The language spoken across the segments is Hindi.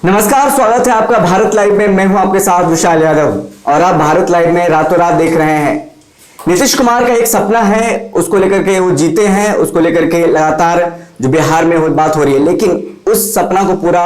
नमस्कार, स्वागत है आपका भारत लाइव में। मैं हूं आपके साथ विशाल यादव और आप भारत लाइव में रातों रात देख रहे हैं। नीतीश कुमार का एक सपना है, उसको लेकर के वो जीते हैं, उसको लेकर के लगातार जो बिहार में बात हो रही है, लेकिन उस सपना को पूरा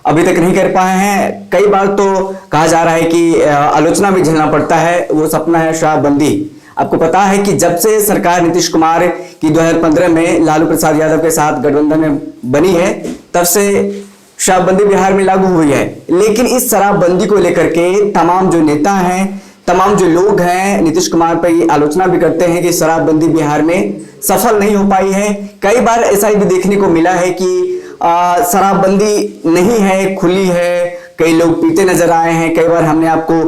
अभी तक नहीं कर पाए हैं। कई बार तो कहा जा रहा है कि आलोचना भी झेलना पड़ता है। वो सपना है शराबबंदी। आपको पता है कि जब से सरकार नीतीश कुमार की 2015 में लालू प्रसाद यादव के साथ गठबंधन में बनी है, तब से शराबबंदी बिहार में लागू हुई है। लेकिन इस शराबबंदी को लेकर के तमाम जो नेता हैं, तमाम जो लोग हैं, नीतीश कुमार पर ये आलोचना भी करते हैं कि शराबबंदी बिहार में सफल नहीं हो पाई है। कई बार ऐसा भी देखने को मिला है कि शराबबंदी नहीं है, खुली है, कई लोग पीते नजर आए हैं। कई बार हमने आपको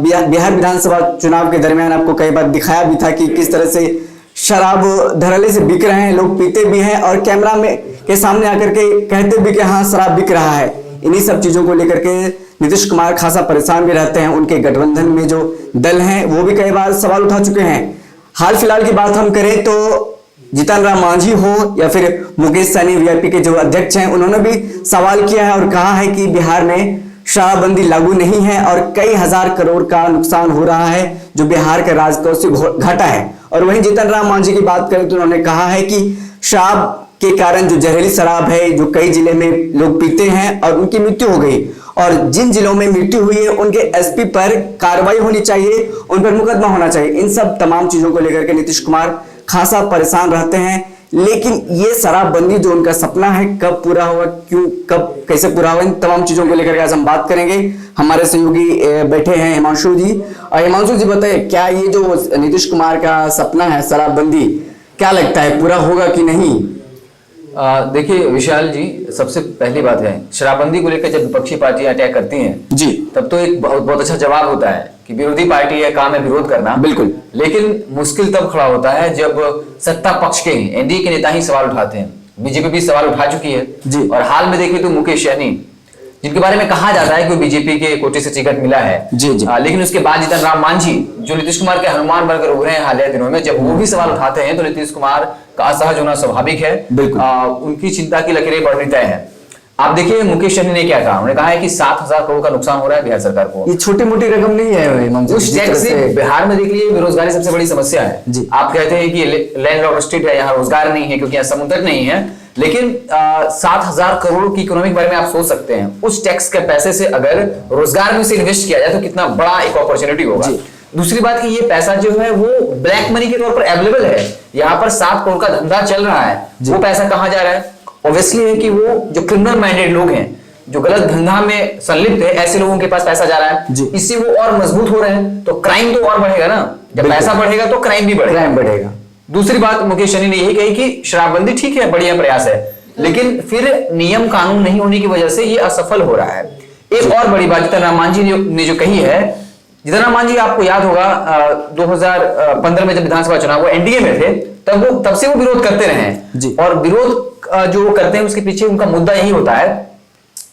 बिहार विधानसभा चुनाव के दरमियान आपको कई बार दिखाया भी था कि किस तरह से शराब धड़ल्ले से बिक रहे हैं, लोग पीते भी हैं और कैमरा में के सामने आकर के कहते भी कि हाँ शराब बिक रहा है। इन्हीं सब चीजों को लेकर के नीतीश कुमार खासा परेशान भी रहते हैं। उनके गठबंधन में जो दल हैं वो भी कई बार सवाल उठा चुके हैं। हाल फिलहाल की बात हम करें तो जीतन राम मांझी हो या फिर मुकेश सहनी वीआईपी के जो अध्यक्ष हैं, उन्होंने भी सवाल किया है और कहा है कि बिहार में शराबबंदी लागू नहीं है और कई हजार करोड़ का नुकसान हो रहा है जो बिहार के राजकोष से घटा है। और वहीं जीतन राम मांझी की बात करें तो उन्होंने कहा है कि शराब के कारण जो जहरीली शराब है, जो कई जिले में लोग पीते हैं और उनकी मृत्यु हो गई, और जिन जिलों में मृत्यु हुई है उनके एसपी पर कार्रवाई होनी चाहिए, उन पर मुकदमा होना चाहिए। इन सब तमाम चीजों को लेकर के नीतीश कुमार खासा परेशान रहते हैं। लेकिन ये शराबबंदी जो उनका सपना है कब पूरा होगा, क्यों, कब, कैसे पूरा होगा, इन तमाम चीजों को लेकर आज हम बात करेंगे। हमारे सहयोगी बैठे हैं हिमांशु जी। और हिमांशु जी बताइए, क्या ये जो नीतीश कुमार का सपना है शराबबंदी, क्या लगता है पूरा होगा कि नहीं? देखिए विशाल जी, सबसे पहली बात है शराबबंदी को लेकर जब विपक्षी पार्टियां अटैक करती हैं जी, तब तो एक बहुत अच्छा जवाब होता है कि विरोधी पार्टी का काम है विरोध करना। बिल्कुल। लेकिन मुश्किल तब खड़ा होता है जब सत्ता पक्ष के ही एनडीए के नेता ही सवाल उठाते हैं। बीजेपी भी सवाल उठा चुकी है जी। और हाल में देखिए तो मुकेश सहनी, जिनके बारे में कहा जाता है कि वो बीजेपी के कोटे से टिकट मिला है जी जी। लेकिन उसके बाद जीतन राम मांझी जो नीतीश कुमार के हनुमान बनकर उभरे हैं हालिया दिनों में, जब वो भी सवाल उठाते हैं तो नीतीश कुमार का असहज होना स्वाभाविक है। बिल्कुल। उनकी चिंता की लकीरें बढ़नी तय है। आप देखिए मुकेश सहनी ने क्या कहा, उन्होंने कहा है कि 7,000 करोड़ का नुकसान हो रहा है बिहार सरकार को। ये छोटी मोटी रकम नहीं है। उस टैक्स से बिहार में देखिए बेरोजगारी सबसे बड़ी समस्या है जी। आप कहते हैं कि लैंडलॉर्ड स्टेट है, यहाँ रोजगार नहीं है क्योंकि यहाँ समुद्र नहीं है, लेकिन 7,000 करोड़ की इकोनॉमी के बारे में आप सोच सकते हैं। उस टैक्स के पैसे से अगर रोजगार में से इन्वेस्ट किया जाए तो कितना बड़ा एक अपॉर्चुनिटी होगा। दूसरी बात कि ये पैसा जो है वो ब्लैक मनी के तौर पर अवेलेबल है। यहाँ पर 7 करोड़ का धंधा चल रहा है, वो पैसा कहाँ जा रहा है? ऑब्वियसली है कि वो जो क्रिमिनल माइंडेड लोग हैं, जो गलत धंधा में संलिप्त है, ऐसे लोगों के पास पैसा जा रहा है। इससे वो और मजबूत हो रहे हैं तो क्राइम तो और बढ़ेगा ना। जब पैसा बढ़ेगा तो क्राइम भी बढ़ेगा। दूसरी बात मुकेश सहनी ने यही कही कि शराबबंदी ठीक है, बढ़िया प्रयास है, लेकिन फिर नियम कानून नहीं होने की वजह से ये असफल हो रहा है। एक और बड़ी बात जीतन राम मांझी ने जो कही है, जीतन राम मांझी आपको याद होगा 2015 में जब विधानसभा चुनाव वो एनडीए में थे, तब से वो विरोध करते रहे हैं। और विरोध जो वो करते हैं उसके पीछे उनका मुद्दा यही होता है।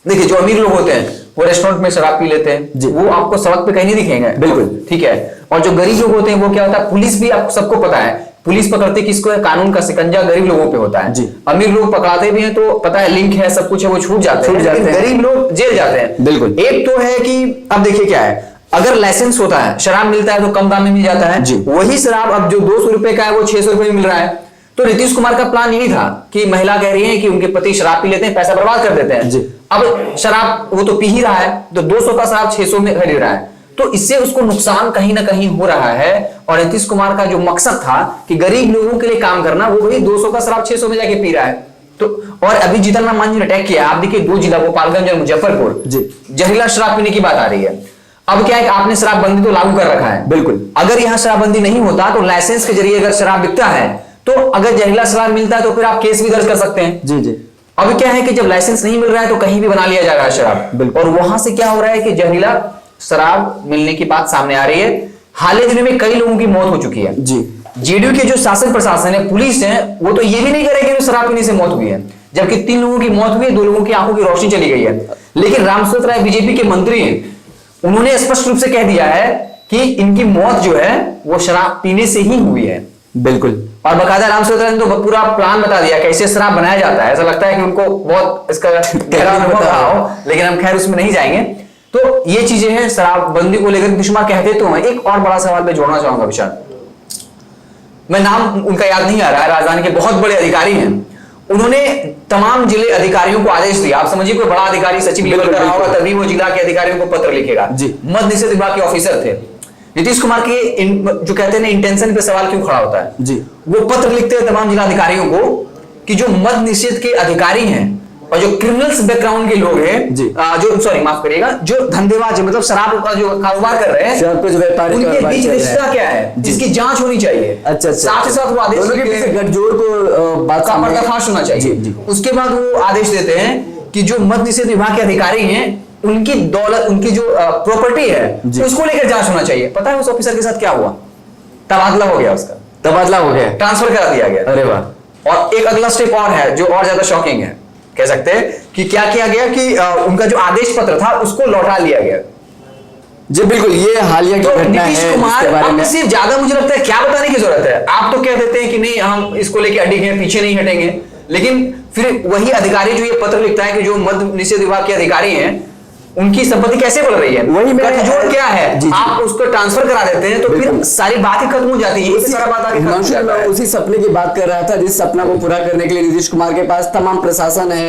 देखिए जो अमीर लोग होते हैं वो रेस्टोरेंट में शराब पी लेते हैं, वो आपको सड़क पे कहीं नहीं दिखेंगे, बिल्कुल ठीक है। और जो गरीब लोग होते हैं वो क्या होता है, पुलिस भी आपको सबको पता है, पुलिस पकड़ते किसको है, कानून का शिकंजा गरीब लोगों पे होता है। अमीर लोग पकड़ाते भी हैं तो पता है लिंक है, सब कुछ है, वो छूट जाते हैं। गरीब लोग जेल जाते हैं। बिल्कुल। एक तो है कि अब देखिए क्या है, अगर लाइसेंस होता है, शराब मिलता है तो कम दाम में मिल जाता है। वही शराब अब जो 200 रुपए का है वो 600 रुपए में मिल रहा है। तो नीतीश कुमार का प्लान यही था कि महिला कह रही है कि उनके पति शराब पी लेते हैं, पैसा बर्बाद कर देते हैं। अब शराब वो तो पी ही रहा है, तो 200 का शराब 600 में खरीद रहा है, तो इससे उसको नुकसान कहीं ना कहीं हो रहा है। और नीतीश कुमार का जो मकसद था कि गरीब लोगों के लिए काम करना, वो वही 200 का शराब 600 में जाके पी रहा है। तो और अभी जीतन राम मांझी ने अटैक किया, आप देखिए 2 जिला गोपालगंज और मुजफ्फरपुर जहरीला शराब पीने की बात आ रही है। अब क्या है, आपने शराबबंदी तो लागू कर रखा है, बिल्कुल। अगर यहाँ शराबबंदी नहीं होता तो लाइसेंस के जरिए अगर शराब बिकता है तो अगर जहरीला शराब मिलता है तो फिर आप केस भी दर्ज कर सकते हैं। जी जी। अब क्या है कि जब लाइसेंस नहीं मिल रहा है तो कहीं भी बना लिया जा रहा है शराब, और वहां से क्या हो रहा है कि जहरीला शराब मिलने की बात सामने आ रही है। हाल ही दिनों में कई लोगों की मौत हो चुकी है। जी। जेडीयू के जो शासन प्रशासन है, पुलिस है, वो तो ये भी नहीं करेगी कि शराब पीने से मौत हुई है, जबकि 3 लोगों की मौत हुई है, 2 लोगों की आंखों की रोशनी चली गई है। लेकिन रामसूरत राय बीजेपी के मंत्री हैं, उन्होंने स्पष्ट रूप से कह दिया है कि इनकी मौत जो है वो शराब पीने से ही हुई है। बिल्कुल। और बकायदा राम सूरत ने तो पूरा प्लान बता दिया कैसे शराब बनाया जाता है। ऐसा लगता है कि उनको बहुत इसका गहरा अनुभव रहा हो, लेकिन हम खैर उसमें नहीं जाएंगे। तो ये चीजें हैं शराबबंदी को लेकर नीतीश कुमार कहते तो हैं। एक और बड़ा सवाल मैं जोड़ना चाहूंगा विशाल, मैं नाम उनका याद नहीं आ रहा है, राजधानी के बहुत बड़े अधिकारी हैं, उन्होंने तमाम जिले अधिकारियों को आदेश दिया। आप समझिए कोई बड़ा अधिकारी सचिव लेवल का रहा होगा तभी वो जिला के अधिकारियों को पत्र लिखेगा। मद्य निषेध विभाग के ऑफिसर थे। नीतीश कुमार के जो कहते हैं इंटेंशन पे सवाल क्यों खड़ा होता है जी, वो पत्र लिखते हैं तमाम जिला अधिकारियों को कि जो मद्य निषेध के अधिकारी हैं और जो क्रिमिनल्स बैकग्राउंड के लोग हैं, जो सॉरी माफ करिएगा, जो धंधेबाज है, मतलब शराब का जो कारोबार कर रहे हैं, उनके बीच रिश्ता क्या है जिसकी जांच होनी चाहिए। अच्छा, साथ ही साथ वो आदेश गठजोड़ को बात का पर्दाफाश होना चाहिए। उसके बाद वो आदेश देते हैं कि जो मद्य निषेध विभाग के अधिकारी हैं उनकी दौलत, उनकी जो प्रॉपर्टी है उसको लेकर जांच होना चाहिए। पता है उस ऑफिसर के साथ क्या हुआ? तबादला हो गया, उसका तबादला हो गया, ट्रांसफर करा दिया गया। अरे वाह। और एक अगला स्टेप और है जो और ज्यादा शॉकिंग है, कह सकते हैं कि क्या किया गया कि उनका जो आदेश पत्र था उसको लौटा लिया गया। जी बिल्कुल, ये हालिया की घटना है। नीतीश कुमार अब इससे ज्यादा मुझे लगता है क्या बताने की जरूरत है। आप तो कह देते हैं कि नहीं हम इसको लेके अडिग हैं, पीछे नहीं हटेंगे, लेकिन फिर वही अधिकारी जो ये पत्र लिखता है कि जो मद्य निषेध विभाग के अधिकारी हैं उनकी संपत्ति कैसे बढ़ रही है, वही गठजोड़ क्या है, जी, आप उसको ट्रांसफर करा देते हैं तो फिर सारी बातें खत्म हो जाती है। सारा बात आगे खत्म हो जाता है। उसी सपने की बात कर रहा था जिस सपना को पूरा करने के लिए नीतीश कुमार के पास तमाम प्रशासन है,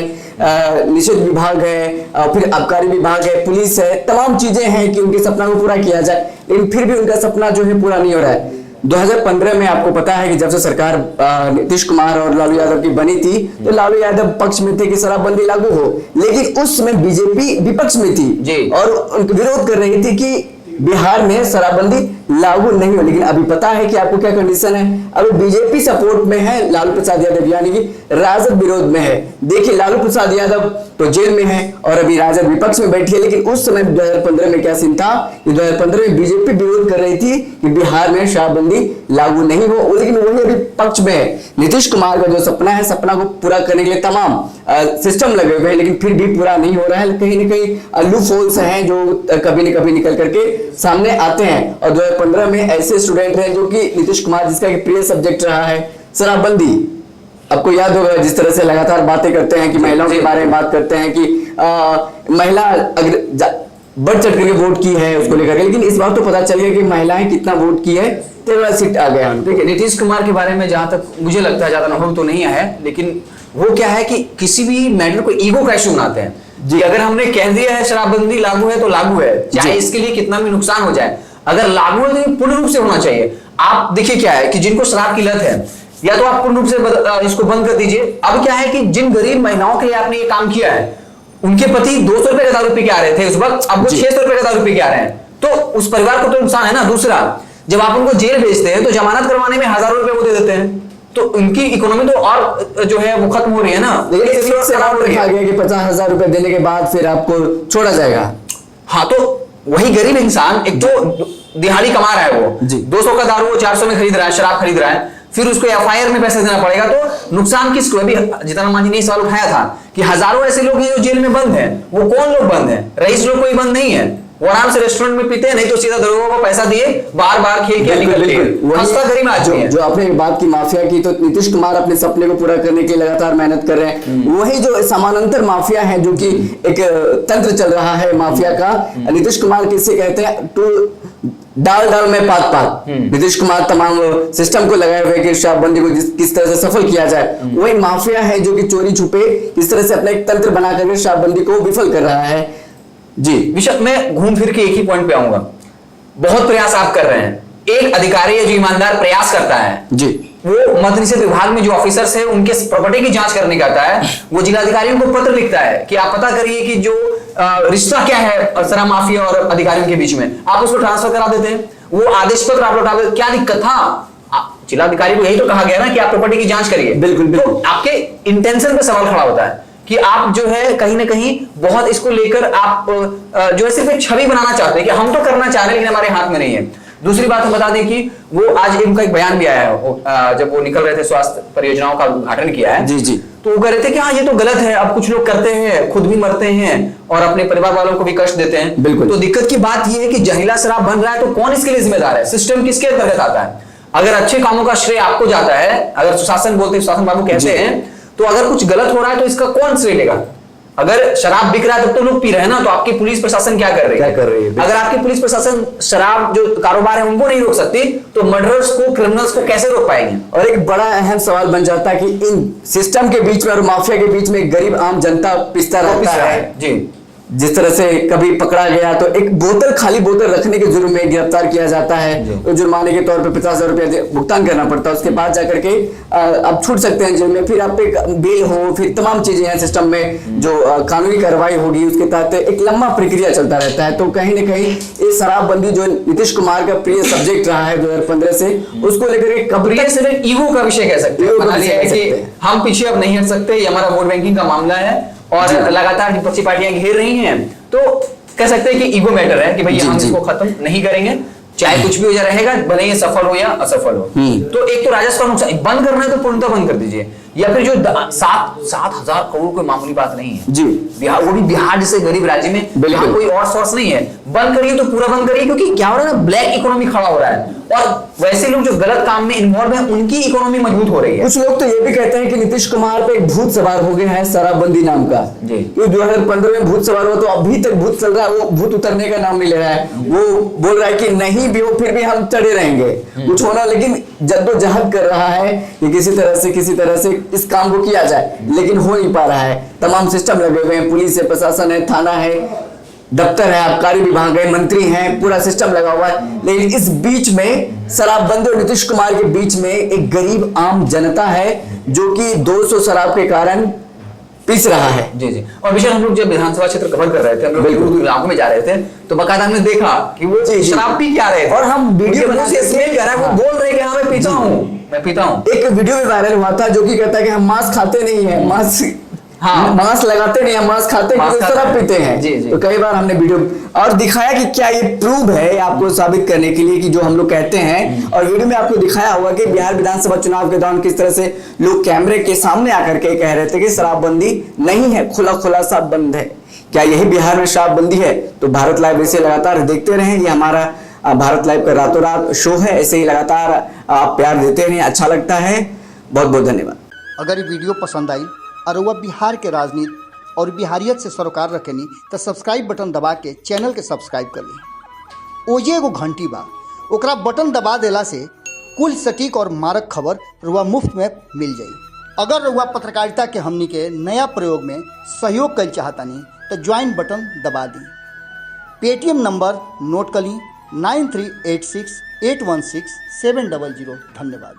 निषेध विभाग है, फिर आबकारी विभाग है, पुलिस है, तमाम चीजें हैं कि उनके सपना को पूरा किया जाए, लेकिन फिर भी उनका सपना जो है पूरा नहीं हो रहा है। 2015 में आपको पता है कि जब से सरकार नीतीश कुमार और लालू यादव की बनी थी तो लालू यादव पक्ष में थे कि शराबबंदी लागू हो, लेकिन उस समय बीजेपी विपक्ष में थी जी, और विरोध कर रही थी कि बिहार में शराबबंदी लागू नहीं हो। लेकिन अभी पता है कि आपको क्या कंडीशन है, अभी बीजेपी सपोर्ट में है लालू प्रसाद यादव, यानी कि राजद विरोध में है। देखिए लालू प्रसाद यादव तो जेल में है और अभी राजद विपक्ष में बैठी है, लेकिन उस समय 2015 में क्या सीन था, 2015 में बीजेपी विरोध कर रही थी कि बिहार में शराबबंदी लागू नहीं हो, लेकिन वही अभी पक्ष में है। नीतीश कुमार का जो सपना है, सपना को पूरा करने के लिए तमाम सिस्टम लगे हुए हैं, लेकिन फिर भी पूरा नहीं हो रहा है। कहीं ना कहीं लूप होल्स हैं जो कभी न कभी निकल करके सामने आते हैं। और 2015 में ऐसे स्टूडेंट हैं जो कि नीतीश कुमार जिसका प्रिय सब्जेक्ट रहा है शराबबंदी, आपको याद होगा जिस तरह से लगातार बातें करते हैं कि महिलाओं के बारे में बात करते हैं कि महिला अगर बढ़ चढ़ करके वोट की है उसको लेकर, लेकिन इस बात तो पता चल गया कि महिलाएं कितना वोट की है, 13 सीट आ गया। देखिए नीतीश कुमार के बारे में जहां तक मुझे लगता है ज्यादा अनुभव तो नहीं है, लेकिन वो क्या है कि किसी भी मैटर को ईगो का इशू बनाते हैं जी। अगर हमने कह दिया है शराबबंदी लागू है तो लागू है, चाहे इसके लिए कितना भी नुकसान हो जाए। अगर लागू है तो पूर्ण रूप से होना चाहिए। आप देखिए क्या है कि जिनको शराब की लत है या तो आप पूर्ण रूप से इसको बंद कर दीजिए। अब क्या है कि जिन गरीब महिलाओं के लिए आपने ये काम किया है, उनके पति 200 रुपए का दारू पी के आ रहे थे उस वक्त, अब वो 600 रुपए का दारू पी के आ रहे हैं, तो उस परिवार को तो नुकसान है ना। दूसरा, जब आप उनको जेल भेजते हैं तो जमानत करवाने में हजारों रुपए वो दे देते हैं, तो उनकी इकोनॉमी तो और जो है वो खत्म हो रही है ना। लेकिन इससे रखा गया कि 50,000 रुपए देने के बाद फिर आपको छोड़ा जाएगा। हाँ, तो वही गरीब इंसान एक तो दिहाड़ी कमा रहा है, वो 200 का दारू वो 400 में खरीद रहा है, शराब खरीद रहा है, फिर उसको एफआईआर में पैसा देना पड़ेगा, तो नुकसान किसको? अभी जितना मांझी ने सवाल उठाया था कि हजारों ऐसे लोग हैं जो जेल में बंद हैं। वो कौन लोग बंद हैं? रईस लोग कोई बंद नहीं है, वो आराम से रेस्टोरेंट में पीते हैं, नहीं तो सीधा दरोगा को पैसा दिए बार बार खेल के निकलते हैं। जो आपने बात की माफिया की, तो नीतीश कुमार अपने सपने को पूरा करने के लिए लगातार मेहनत कर रहे हैं। वही जो समानांतर माफिया है जो कि एक तंत्र चल रहा है माफिया का, नीतीश कुमार किससे कहते हैं, टू डाल डाल में पात पात। नीतीश कुमार तमाम सिस्टम को लगाए हुए कि शराबबंदी को किस तरह से सफल किया जाए, वही माफिया है जो कि चोरी छुपे किस तरह से अपना एक तंत्र बना करके शराबबंदी को विफल कर रहा है जी। विशक मैं घूम फिर के एक ही पॉइंट पे आऊंगा। बहुत प्रयास आप कर रहे हैं, एक अधिकारी है जो ईमानदार प्रयास करता है जी, वो मद्य निषेध विभाग में जो ऑफिसर्स है उनके प्रॉपर्टी की जांच करने का आता है, वो जिलाधिकारियों को पत्र लिखता है कि आप पता करिए कि जो रिश्ता क्या है शराब माफिया और अधिकारियों के बीच में, आप उसको ट्रांसफर करा देते हैं, वो आदेश पत्र आप लौटा देते। क्या दिक्कत था? जिलाधिकारी को यही तो कहा गया ना कि आप प्रॉपर्टी की जांच करिए। बिल्कुल बिल्कुल। तो आपके इंटेंशन पे सवाल खड़ा होता है कि आप जो है कहीं ना कहीं बहुत इसको लेकर आप जो है सिर्फ एक छवि बनाना चाहते हैं कि हम तो करना चाह रहे हैं लेकिन हमारे हाथ में नहीं है। दूसरी बात हम बता दें कि वो आज उनका एक बयान भी आया है, जब वो निकल रहे थे स्वास्थ्य परियोजनाओं का उद्घाटन किया है जी, तो वो कह रहे थे कि हाँ ये तो गलत है, अब कुछ लोग करते हैं, खुद भी मरते हैं और अपने परिवार वालों को भी कष्ट देते हैं। बिल्कुल। तो दिक्कत की बात ये है कि जहरीला शराब बन रहा है तो कौन इसके लिए जिम्मेदार है? सिस्टम किसके अंतर्गत आता है? अगर अच्छे कामों का श्रेय आपको जाता है, अगर सुशासन बोलते हैं, सुशासन बाबू कहते हैं, तो अगर कुछ गलत हो रहा है तो इसका कौन श्रेय लेगा? अगर शराब बिक रहा है तब तो लोग पी रहे हैं ना, तो आपकी पुलिस प्रशासन क्या कर रही है? अगर आपकी पुलिस प्रशासन शराब जो कारोबार है उनको नहीं रोक सकती, तो मर्डरर्स को, क्रिमिनल्स को कैसे रोक पाएंगे? और एक बड़ा अहम सवाल बन जाता है कि इन सिस्टम के बीच में और माफिया के बीच में गरीब आम जनता पिसता रहता है जी। जिस तरह से कभी पकड़ा गया तो एक बोतल, खाली बोतल रखने के जुर्म में गिरफ्तार किया जाता है, तो जुर्माने के तौर पे 50,000 रुपया भुगतान करना पड़ता है। उसके बाद जाकर के अब छूट सकते हैं जेल में, फिर आप एक बेल हो, फिर तमाम चीजें हैं सिस्टम में जो कानूनी कार्रवाई होगी, उसके तहत एक लंबा प्रक्रिया चलता रहता है। तो कहीं ना कहीं ये शराबबंदी जो नीतीश कुमार का प्रिय सब्जेक्ट रहा है 2015 से, उसको लेकर के कब प्रिय सिर्फ ईगो का विषय कह सकते हैं, हम पीछे अब नहीं हट सकते, ये हमारा वोट बैंकिंग का मामला है और लगातार विपक्षी पार्टियां घेर रही हैं, तो कह सकते हैं कि ईगो मैटर है कि भाई हम इसको खत्म नहीं करेंगे, चाहे कुछ भी हो जाए, रहेगा, भले ये सफल हो या असफल हो। तो एक तो राजस्व का नुकसान बंद करना है तो पूर्णतः बंद कर दीजिए, या फिर जो 7,000 करोड़ कोई मामूली बात नहीं है जी, बिहार, वो भी बिहार जैसे गरीब राज्य में, बिहार कोई और सोर्स नहीं है, बंद करिए तो पूरा बंद करिए, क्योंकि क्या हो रहा है ना, ब्लैक इकोनॉमी खड़ा हो रहा है और वैसे लोग जो गलत काम में इन्वॉल्व है उनकी इकोनॉमी मजबूत हो रही है। कुछ लोग तो ये भी कहते हैं कि नीतीश कुमार पे एक भूत सवार हो गया है शराबबंदी नाम का, क्योंकि 2015 में भूत सवार हुआ तो अभी तक भूत चल रहा है, वो भूत उतरने का नाम नहीं ले रहा है। वो बोल रहा है कि नहीं भी हो फिर भी हम चढ़े रहेंगे, कुछ होना, लेकिन जद्दोजहद कर रहा है कि किसी तरह से इस काम को किया जाए, लेकिन हो नहीं पा रहा है। तमाम सिस्टम लगे हुए हैं, पुलिस है, प्रशासन है, थाना है, दफ्तर है, आबकारी विभाग है, मंत्री हैं, पूरा सिस्टम लगा हुआ है, लेकिन इस बीच में शराबबंदी और नीतीश कुमार के बीच में एक गरीब आम जनता है जो कि 200 शराब के कारण पीस रहा है। जी जी। और विशेष हम लोग जब विधानसभा क्षेत्र कवर कर रहे थे, हम लोग इलाकों में जा रहे थे, तो बाकायदा हमने देखा कि वो शराब पी के आ रहे थे और हम वीडियो बना से स्मेल कर रहा है, वो बोल रहे हैं कि हाँ मैं पीता हूँ, मैं पीता हूँ। एक वीडियो भी वायरल हुआ था जो कि कहता है कि हम मांस खाते नहीं है, मांस लगाते नहीं है, मांस खाते हैं, शराब पीते हैं। जी जी। तो कई बार हमने वीडियो और दिखाया कि क्या ये प्रूव है आपको साबित करने के लिए कि जो हम लोग कहते हैं, और वीडियो में आपको दिखाया हुआ कि बिहार विधानसभा चुनाव के दौरान किस तरह से लोग कैमरे के सामने आकर के कह रहे थे कि शराबबंदी नहीं है, खुला सा बंद है। क्या यही बिहार में शराबबंदी है? तो भारत लाइव इसे लगातार देखते रहें, ये हमारा भारत लाइव का रातों रात शो है, ऐसे ही लगातार आप प्यार देते रहें, अच्छा लगता है। बहुत बहुत धन्यवाद। अगर ये वीडियो पसंद आई और वह बिहार के राजनीति और बिहारियत से सरोकार रखेनी तो सब्सक्राइब बटन दबा के चैनल के सब्सक्राइब कर ली। ओजे एगो घंटी बा, ओकरा बटन दबा देला से कुल सटीक और मारक खबर रुआ मुफ्त में मिल जाई। अगर रुआ पत्रकारिता के हमनी के नया प्रयोग में सहयोग कर चाहतानी तो ज्वाइन बटन दबा दी। पेटीएम नंबर नोट कर ली 9386816700। धन्यवाद।